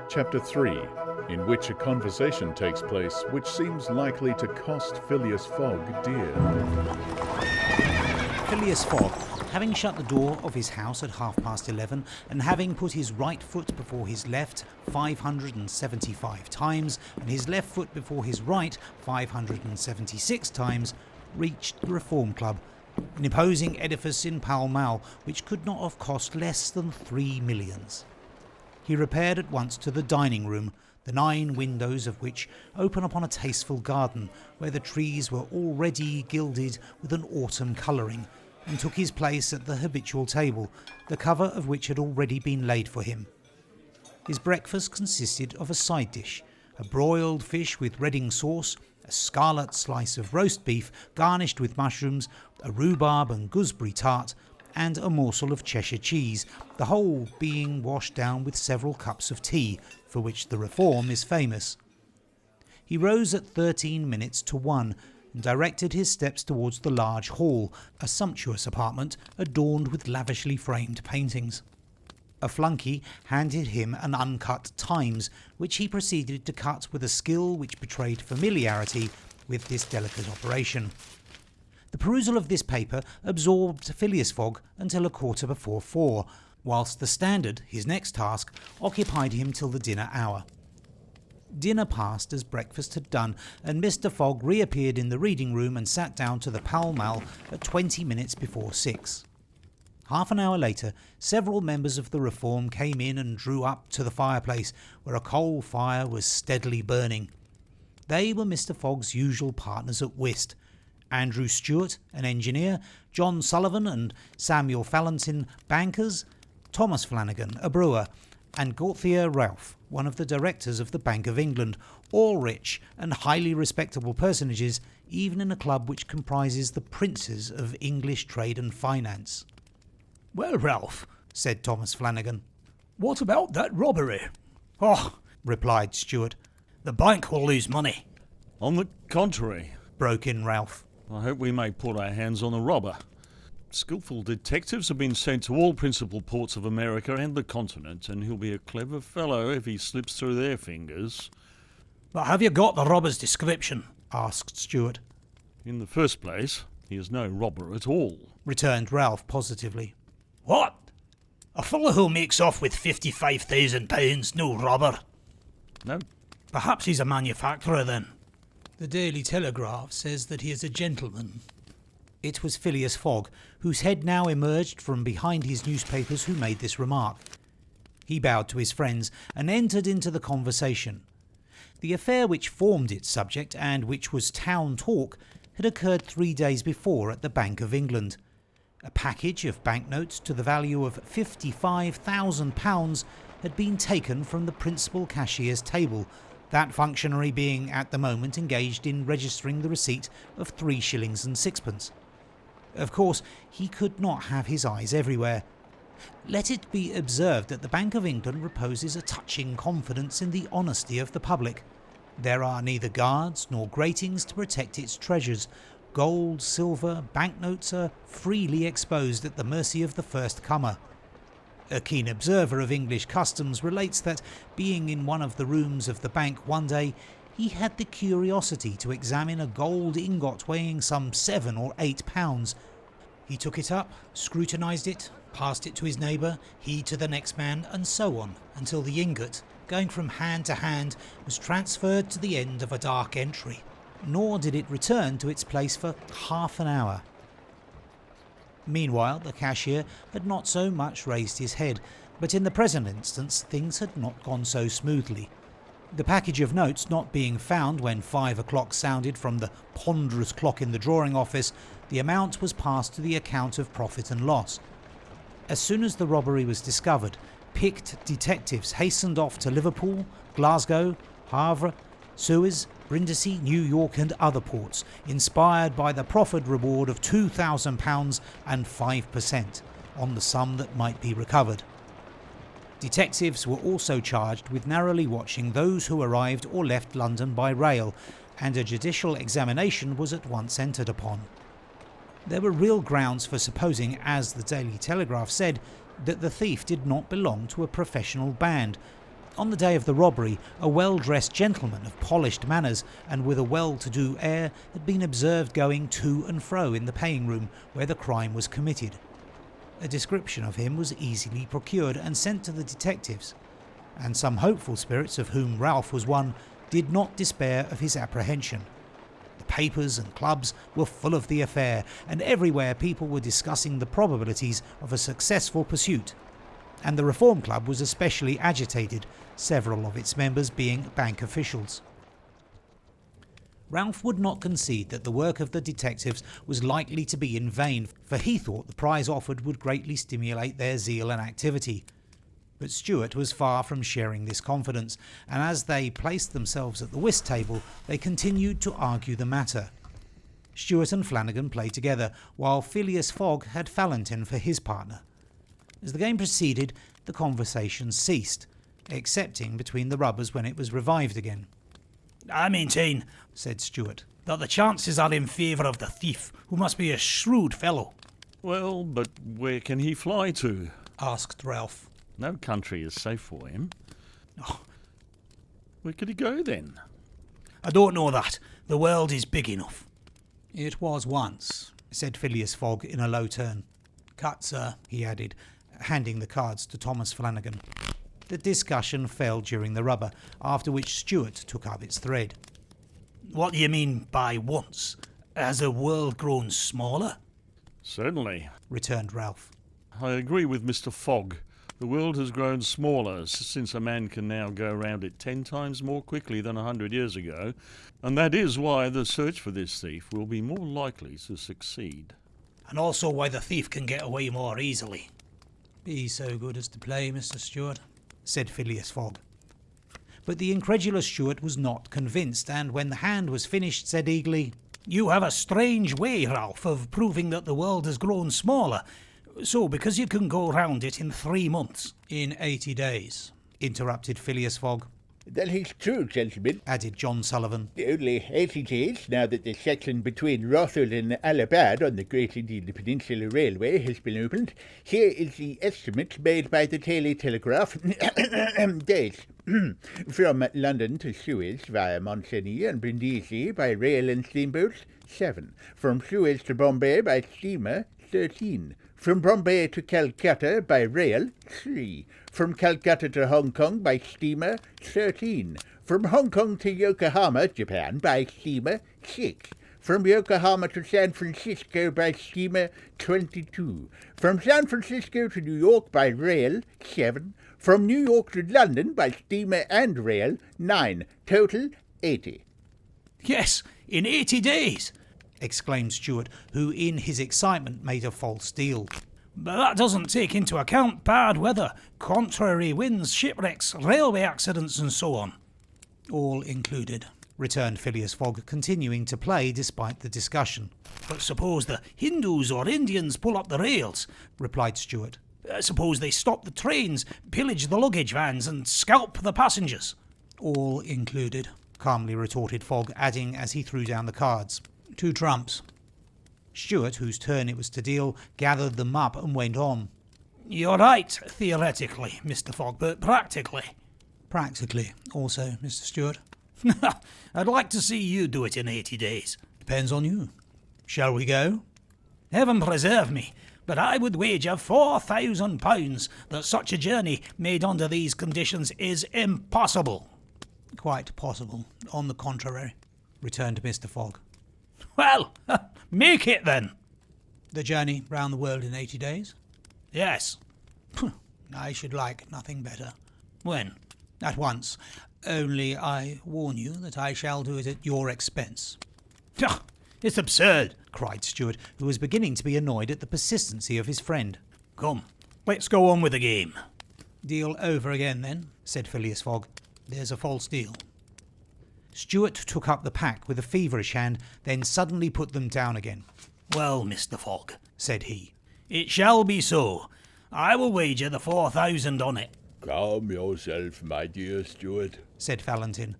Chapter 3, in which a conversation takes place which seems likely to cost Phileas Fogg dear. Phileas Fogg, having shut the door of his house at 11:30 and having put his right foot before his left 575 times and his left foot before his right 576 times, reached the Reform Club, an imposing edifice in Pall Mall which could not have cost less than 3 millions. He repaired at once to the dining room, the 9 windows of which open upon a tasteful garden where the trees were already gilded with an autumn colouring, and took his place at the habitual table, the cover of which had already been laid for him. His breakfast consisted of a side dish, a broiled fish with Reading sauce, a scarlet slice of roast beef garnished with mushrooms, a rhubarb and gooseberry tart, and a morsel of Cheshire cheese, the whole being washed down with several cups of tea, for which the Reform is famous. He rose at 1:13 and directed his steps towards the large hall, a sumptuous apartment adorned with lavishly framed paintings. A flunkey handed him an uncut Times, which he proceeded to cut with a skill which betrayed familiarity with this delicate operation. The perusal of this paper absorbed Phileas Fogg until 4:15, whilst the Standard, his next task, occupied him till the dinner hour. Dinner passed as breakfast had done, and Mr. Fogg reappeared in the reading room and sat down to the Pall Mall at 20 minutes before 6. Half an hour later, several members of the Reform came in and drew up to the fireplace, where a coal fire was steadily burning. They were Mr. Fogg's usual partners at whist: Andrew Stewart, an engineer, John Sullivan and Samuel Fallentin, bankers, Thomas Flanagan, a brewer, and Gauthier Ralph, one of the directors of the Bank of England, all rich and highly respectable personages, even in a club which comprises the princes of English trade and finance. "Well, Ralph," said Thomas Flanagan. "what about that robbery?" "Oh," replied Stewart, "the bank will lose money." On the contrary, broke in Ralph, I hope we may put our hands on the robber. Skillful detectives have been sent to all principal ports of America and the continent, and he'll be a clever fellow if he slips through their fingers. "But have you got the robber's description?" asked Stewart. In the first place, he is no robber at all," returned Ralph positively. "What? A fellow who makes off with £55,000, no robber?" No. "Perhaps he's a manufacturer then." "The Daily Telegraph says that he is a gentleman." It was Phileas Fogg, whose head now emerged from behind his newspapers, who made this remark. He bowed to his friends and entered into the conversation. The affair which formed its subject, and which was town talk, had occurred 3 days before at the Bank of England. A package of banknotes to the value of £55,000 had been taken from the principal cashier's table, that functionary being at the moment engaged in registering the receipt of 3 shillings and sixpence. Of course, he could not have his eyes everywhere. Let it be observed that the Bank of England reposes a touching confidence in the honesty of the public. There are neither guards nor gratings to protect its treasures. Gold, silver, banknotes are freely exposed at the mercy of the first comer. A keen observer of English customs relates that, being in one of the rooms of the bank one day, he had the curiosity to examine a gold ingot weighing some 7 or 8 pounds. He took it up, scrutinised it, passed it to his neighbour, he to the next man, and so on, until the ingot, going from hand to hand, was transferred to the end of a dark entry. Nor did it return to its place for half an hour. Meanwhile, the cashier had not so much raised his head, but in the present instance things had not gone so smoothly. The package of notes not being found when 5 o'clock sounded from the ponderous clock in the drawing office, the amount was passed to the account of profit and loss. As soon as the robbery was discovered, picked detectives hastened off to Liverpool, Glasgow, Havre, Suez, Brindisi, New York and other ports, inspired by the proffered reward of £2,000 and 5% on the sum that might be recovered. Detectives were also charged with narrowly watching those who arrived or left London by rail, and a judicial examination was at once entered upon. There were real grounds for supposing, as the Daily Telegraph said, that the thief did not belong to a professional band. On the day of the robbery, a well-dressed gentleman of polished manners and with a well-to-do air had been observed going to and fro in the paying room where the crime was committed. A description of him was easily procured and sent to the detectives, and some hopeful spirits, of whom Ralph was one, did not despair of his apprehension. The papers and clubs were full of the affair, and everywhere people were discussing the probabilities of a successful pursuit. And the Reform Club was especially agitated, several of its members being bank officials. Ralph would not concede that the work of the detectives was likely to be in vain, for he thought the prize offered would greatly stimulate their zeal and activity. But Stuart was far from sharing this confidence, and as they placed themselves at the whist table, they continued to argue the matter. Stuart and Flanagan played together, while Phileas Fogg had Valentin for his partner. As the game proceeded, the conversation ceased, excepting between the rubbers when it was revived again. I maintain, said Stuart, that the chances are in favour of the thief, who must be a shrewd fellow. Well, but where can he fly to? asked Ralph. No country is safe for him. Oh, Where could he go then? I don't know that. The world is big enough. It was once, said Phileas Fogg in a low tone. Cut, sir, he added, handing the cards to Thomas Flanagan. The discussion fell during the rubber, after which Stuart took up its thread. What do you mean by once? Has the world grown smaller? Certainly. Returned Ralph. I agree with Mr. Fogg. The world has grown smaller since a man can now go around it 10 times more quickly than 100 years ago, and that is why the search for this thief will be more likely to succeed. And also why the thief can get away more easily. Be so good as to play, Mr. Stuart, said Phileas Fogg. But the incredulous Stuart was not convinced, and when the hand was finished said eagerly, You have a strange way, Ralph, of proving that the world has grown smaller. So, because you can go round it in 3 months. In 80 days, interrupted Phileas Fogg. That is true, gentlemen. Added John Sullivan. Only 80 days now that the section between Rothal and Allahabad on the Great Indian Peninsula Railway has been opened. Here is the estimate made by the Daily Telegraph. Days. From London to Suez via Montcenis and Brindisi by rail and steamboats, 7. From Suez to Bombay by steamer, 13. From Bombay to Calcutta by rail, 3. From Calcutta to Hong Kong by steamer, 13. From Hong Kong to Yokohama, Japan, by steamer, 6. From Yokohama to San Francisco by steamer, 22. From San Francisco to New York by rail, 7. From New York to London by steamer and rail, 9. Total, 80. Yes, in 80 days. Exclaimed Stuart, who in his excitement made a false deal. But that doesn't take into account bad weather, contrary winds, shipwrecks, railway accidents and so on. All included, returned Phileas Fogg, continuing to play despite the discussion. But suppose the Hindus or Indians pull up the rails, replied Stuart. Suppose they stop the trains, pillage the luggage vans and scalp the passengers. All included, calmly retorted Fogg, adding as he threw down the cards. 2 trumps. Stuart, whose turn it was to deal, gathered them up and went on. You're right, theoretically, Mr. Fogg, but practically. Practically, also, Mr. Stuart. I'd like to see you do it in 80 days. Depends on you. Shall we go? Heaven preserve me, but I would wager £4,000 that such a journey made under these conditions is impossible. Quite possible, on the contrary, returned Mr. Fogg. Well, make it then. The journey round the world in 80 days? Yes. I should like nothing better. When? At once. Only I warn you that I shall do it at your expense. It's absurd, cried Stuart, who was beginning to be annoyed at the persistency of his friend. Come, let's go on with the game. Deal over again, then, said Phileas Fogg. There's a false deal. Stuart took up the pack with a feverish hand, then suddenly put them down again. Well, Mr. Fogg, said he, it shall be so. I will wager the 4,000 on it. Calm yourself, my dear Stuart, said Valentin.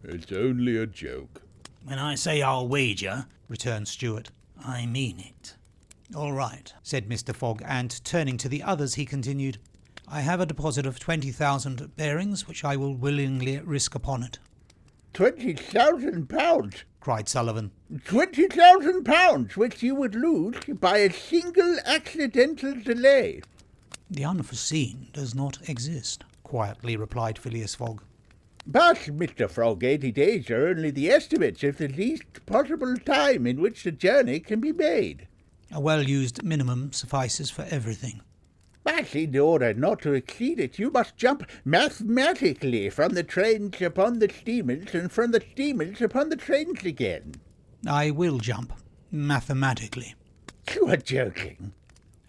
It's only a joke. When I say I'll wager, returned Stuart, I mean it. All right, said Mr. Fogg, and turning to the others he continued, I have a deposit of 20,000 at Bearings, which I will willingly risk upon it," £20,000, cried Sullivan. £20,000, which you would lose by a single accidental delay. "The unforeseen does not exist," quietly replied Phileas Fogg. But, Mr. Fogg, 80 days are only the estimates of the least possible time in which the journey can be made. "A well-used minimum suffices for everything." But in order not to exceed it, you must jump mathematically from the trains upon the steamers and from the steamers upon the trains again. "I will jump, mathematically." You are joking.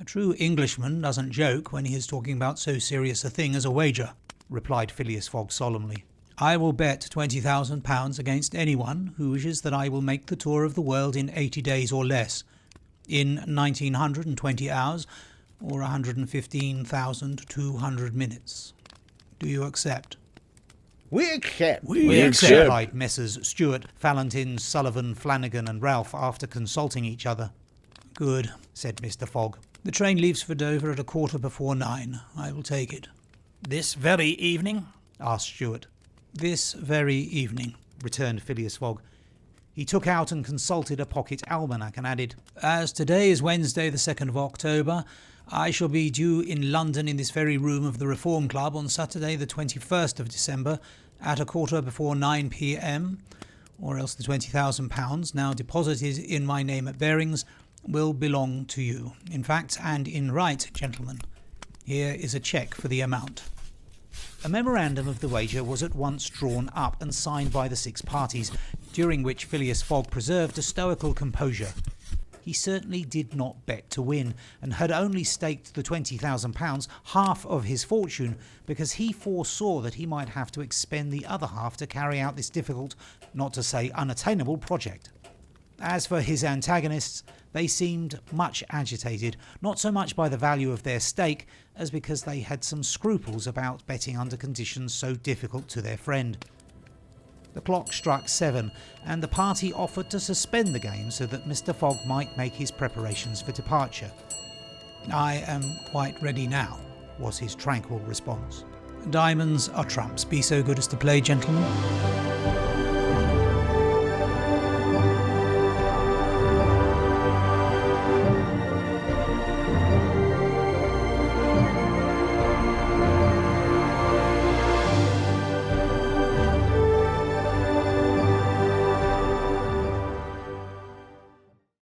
"A true Englishman doesn't joke when he is talking about so serious a thing as a wager," replied Phileas Fogg solemnly. "I will bet £20,000 against anyone who wishes that I will make the tour of the world in 80 days or less, in 1920 hours, or 115,200 minutes. Do you accept?" We accept. We accept. replied Messrs. Stewart, Fallentin, Sullivan, Flanagan and Ralph after consulting each other. "Good," said Mr. Fogg. "The train leaves for Dover at 9:15. I will take it." This very evening? asked Stewart. "This very evening," returned Phileas Fogg. He took out and consulted a pocket almanac and added, "As today is Wednesday the 2nd of October, I shall be due in London in this very room of the Reform Club on Saturday the 21st of December at 9:15 p.m, or else the £20,000 now deposited in my name at Bearings will belong to you. In fact, and in right, gentlemen, here is a cheque for the amount." A memorandum of the wager was at once drawn up and signed by the 6 parties, during which Phileas Fogg preserved a stoical composure. He certainly did not bet to win, and had only staked the £20,000, half of his fortune, because he foresaw that he might have to expend the other half to carry out this difficult, not to say unattainable, project. As for his antagonists, they seemed much agitated, not so much by the value of their stake, as because they had some scruples about betting under conditions so difficult to their friend. The clock struck 7, and the party offered to suspend the game so that Mr. Fogg might make his preparations for departure. "I am quite ready now," was his tranquil response. "Diamonds are trumps. Be so good as to play, gentlemen."